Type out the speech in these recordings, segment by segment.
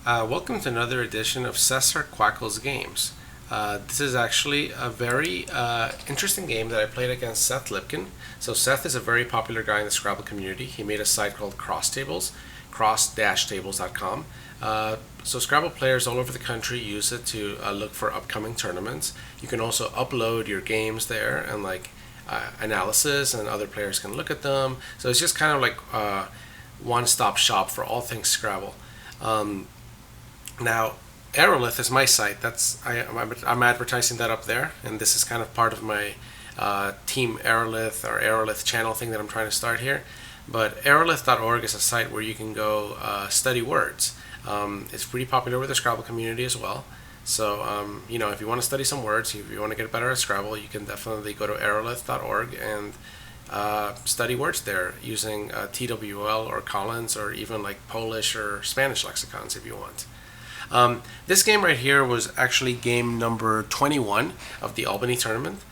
Welcome to another edition of Cesar Quackles Games. This is actually a very interesting game that I played against Seth Lipkin. So Seth is a very popular guy in the Scrabble community. He made a site called Crosstables, cross-tables.com. So Scrabble players all over the country use it to look for upcoming tournaments. You can also upload your games there and analysis, and other players can look at them. So it's just kind of like one-stop shop for all things Scrabble. Now, Aerolith is my site. I'm advertising that up there, and this is kind of part of my Team Aerolith or Aerolith channel thing that I'm trying to start here. But aerolith.org is a site where you can go study words. It's pretty popular with the Scrabble community as well. So, if you want to study some words, if you want to get better at Scrabble, you can definitely go to aerolith.org and study words there using TWL or Collins or even like Polish or Spanish lexicons if you want. This game right here was actually game number 21 of the Albany tournament.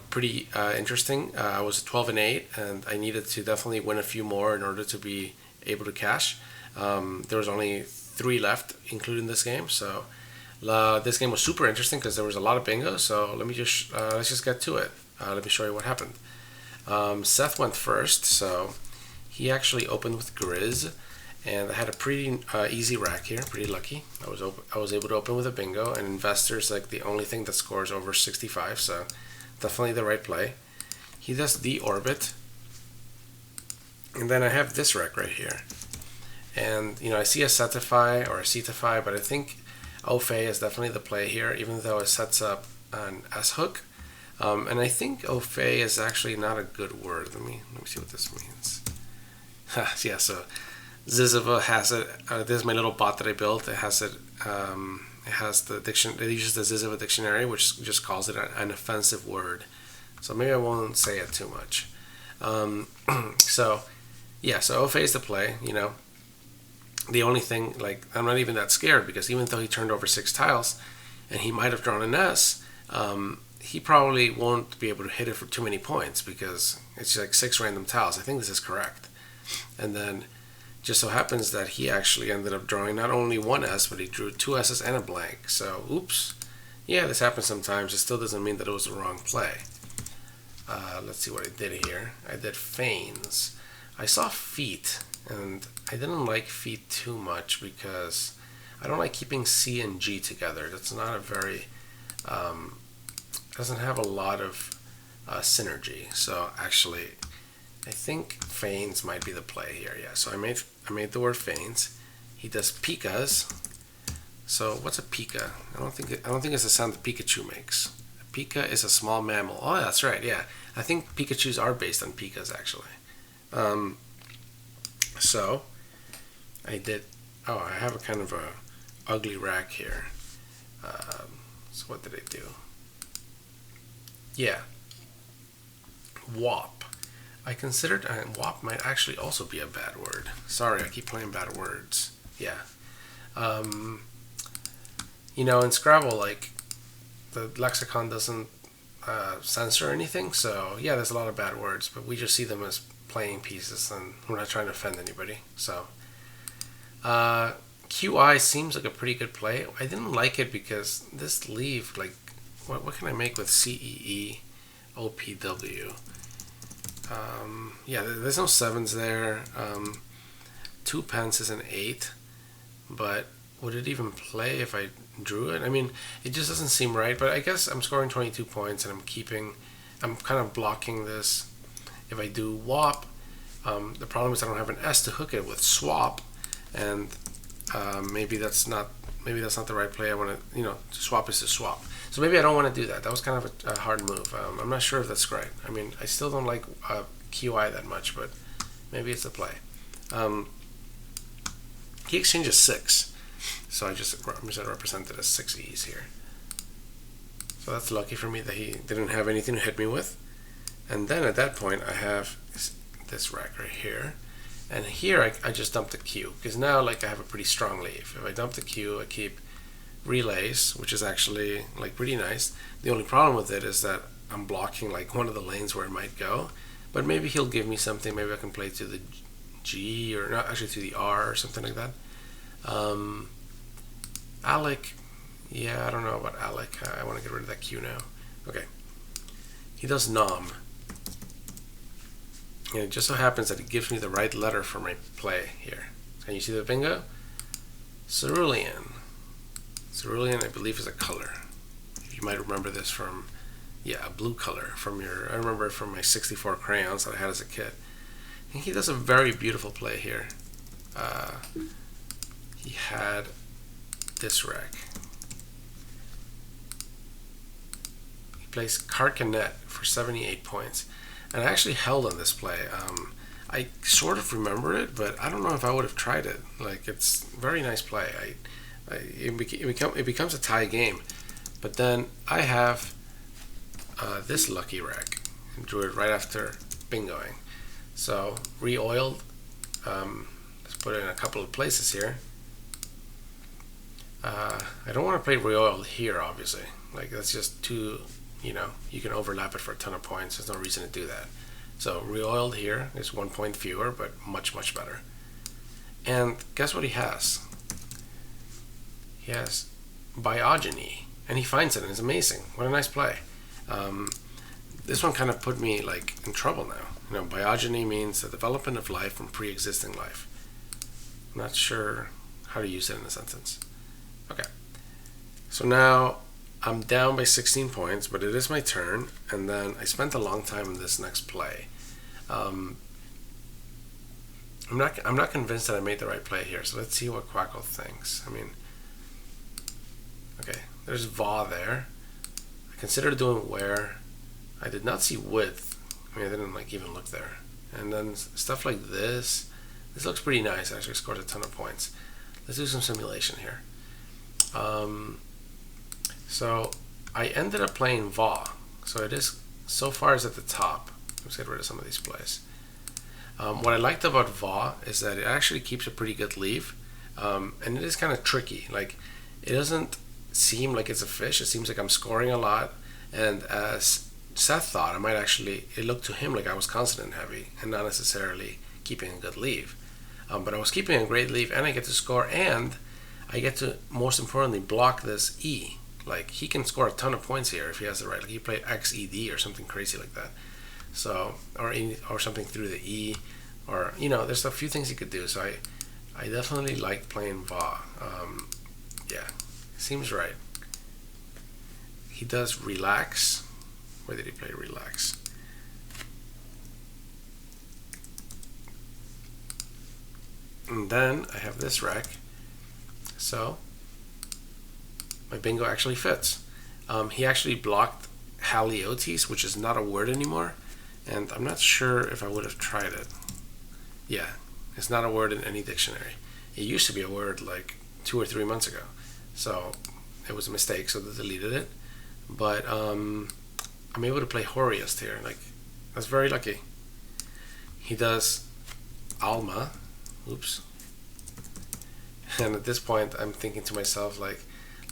Pretty interesting. I was 12-8, and I needed to definitely win a few more in order to be able to cash. There was only 3 left, including this game. So this game was super interesting because there was a lot of bingo. So let's just get to it. Let me show you what happened. Seth went first, so he actually opened with Grizz. And I had a pretty easy rack here, pretty lucky. I was able to open with a bingo, and investors like the only thing that scores over 65, so definitely the right play. He does the orbit, and then I have this rack right here. And I see a setify or a cetify, but I think Ofe is definitely the play here, even though it sets up an S hook. And I think Ofe is actually not a good word. Let me see what this means. Yeah, so Zizova has it. This is my little bot that I built. It has it. It has the dictionary. It uses the Zizova dictionary, which just calls it an offensive word. So maybe I won't say it too much. So Ofe is the play. The only thing, I'm not even that scared because even though he turned over 6 tiles, and he might have drawn an S, he probably won't be able to hit it for too many points because it's like 6 random tiles. I think this is correct, and then. Just so happens that he actually ended up drawing not only 1 S, but he drew 2 S's and a blank. So, oops. Yeah, this happens sometimes. It still doesn't mean that it was the wrong play. Let's see what I did here. I did feigns. I saw feet, and I didn't like feet too much because I don't like keeping C and G together. That's not a very, doesn't have a lot of synergy. So, actually, I think feigns might be the play here. Yeah, so I made the word feigns. He does pikas. So what's a pika? I don't think it's the sound that Pikachu makes. A pika is a small mammal. Oh, that's right. Yeah, I think Pikachus are based on pikas actually. So I did. Oh, I have a kind of a ugly rack here. So what did I do? Yeah, wop. I considered WAP might actually also be a bad word. Sorry, I keep playing bad words. Yeah. In Scrabble, the lexicon doesn't censor anything, so yeah, there's a lot of bad words, but we just see them as playing pieces, and we're not trying to offend anybody. So, QI seems like a pretty good play. I didn't like it because this leave, what can I make with CEE, OPW? There's no 7s there. 2 pence is an 8, but would it even play if I drew it? I mean, it just doesn't seem right, but I guess I'm scoring 22 points and I'm kind of blocking this. If I do WAP, the problem is I don't have an S to hook it with swap, and maybe that's not the right play. I want to, swap is to swap. So maybe I don't want to do that. That was kind of a hard move. I'm not sure if that's right. I mean, I still don't like QI that much, but maybe it's a play. He exchanges 6, so I just represented as 6 E's here. So that's lucky for me that he didn't have anything to hit me with. And then at that point, I have this rack right here. And here I just dumped the Q, because now I have a pretty strong leave. If I dump the Q, I keep relays, which is actually pretty nice. The only problem with it is that I'm blocking one of the lanes where it might go, but maybe he'll give me something. Maybe I can play to the G, or not, actually to the R or something like that. Alec, yeah, I don't know about Alec. I want to get rid of that Q now. Okay. He does nom. And it just so happens that it gives me the right letter for my play here. Can you see the bingo? Cerulean. Cerulean, I believe, is a color. You might remember this from, yeah, a blue color from your, I remember it from my 64 crayons that I had as a kid. And he does a very beautiful play here. He had this rec. He plays Carcanet for 78 points. And I actually held on this play. I sort of remember it, but I don't know if I would have tried it. Like, it's a very nice play. It becomes a tie game. But then I have this lucky rec. And drew it right after bingoing. So, re-oiled. Let's put it in a couple of places here. I don't want to play re-oiled here, obviously. Like, that's just too, you can overlap it for a ton of points. There's no reason to do that. So, re-oiled here is 1 point fewer, but much, much better. And guess what he has? He has Biogeny, and he finds it, and it's amazing. What a nice play. This one kind of put me, like, in trouble now. Biogeny means the development of life from pre-existing life. I'm not sure how to use it in a sentence. Okay. So now I'm down by 16 points, but it is my turn, and then I spent a long time in this next play. I'm not convinced that I made the right play here, so let's see what Quackles thinks. Okay, there's Va there. I considered doing where. I did not see width. I didn't even look there. And then stuff like this. This looks pretty nice. I actually scored a ton of points. Let's do some simulation here. So I ended up playing Va. So it is, so far, is at the top. Let's get rid of some of these plays. What I liked about Va is that it actually keeps a pretty good leave. And it is kind of tricky. Like, it doesn't seem like it's a fish. It seems like I'm scoring a lot. And as Seth thought, it looked to him like I was consonant heavy and not necessarily keeping a good leave. But I was keeping a great leave, and I get to score, and I get to, most importantly, block this E. Like, he can score a ton of points here if he has the right. Like, he played XED or something crazy like that. So, or something through the E, or, there's a few things he could do. So I definitely like playing Va. Yeah, seems right. He does relax. Where did he play relax? And then I have this rec. So my bingo actually fits. He actually blocked haliotes, which is not a word anymore. And I'm not sure if I would have tried it. Yeah, it's not a word in any dictionary. It used to be a word like 2 or 3 months ago. So it was a mistake, so they deleted it. But I'm able to play Horiest here. Like, that's very lucky. He does Alma. Oops. And at this point, I'm thinking to myself, like,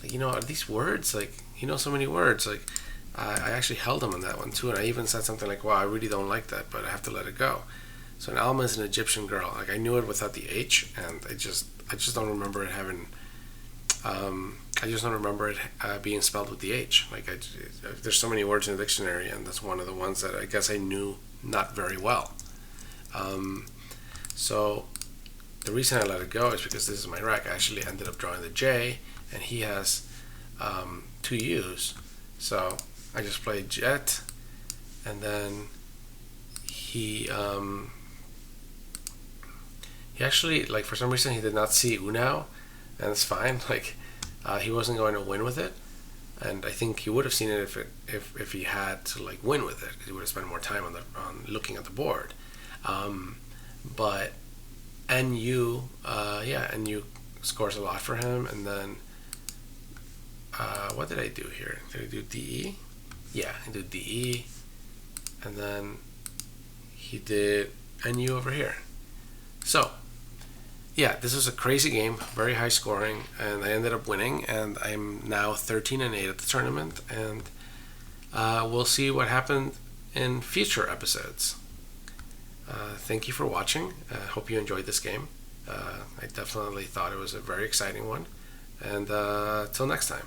are these words? Like, so many words. Like, I actually held him on that one too, and I even said something like, "Wow, I really don't like that, but I have to let it go." So an Alma is an Egyptian girl. Like, I knew it without the H, and I just don't remember it having. I just don't remember it being spelled with the H. Like, there's so many words in the dictionary, and that's one of the ones that I guess I knew not very well. So the reason I let it go is because this is my rec. I actually ended up drawing the J, and he has 2 U's. So I just played Jet, and then he actually, like, for some reason he did not see Unao, and it's fine. Like, he wasn't going to win with it, and I think he would have seen it if he had to, like, win with it, because he would have spent more time on looking at the board. But NU, NU scores a lot for him, and then what did I do here? Did I do DE? Yeah, I did DE, and then he did NU over here. So, yeah, this was a crazy game, very high scoring, and I ended up winning, and I'm now 13-8 at the tournament, and we'll see what happened in future episodes. Thank you for watching. I hope you enjoyed this game. I definitely thought it was a very exciting one, And till next time.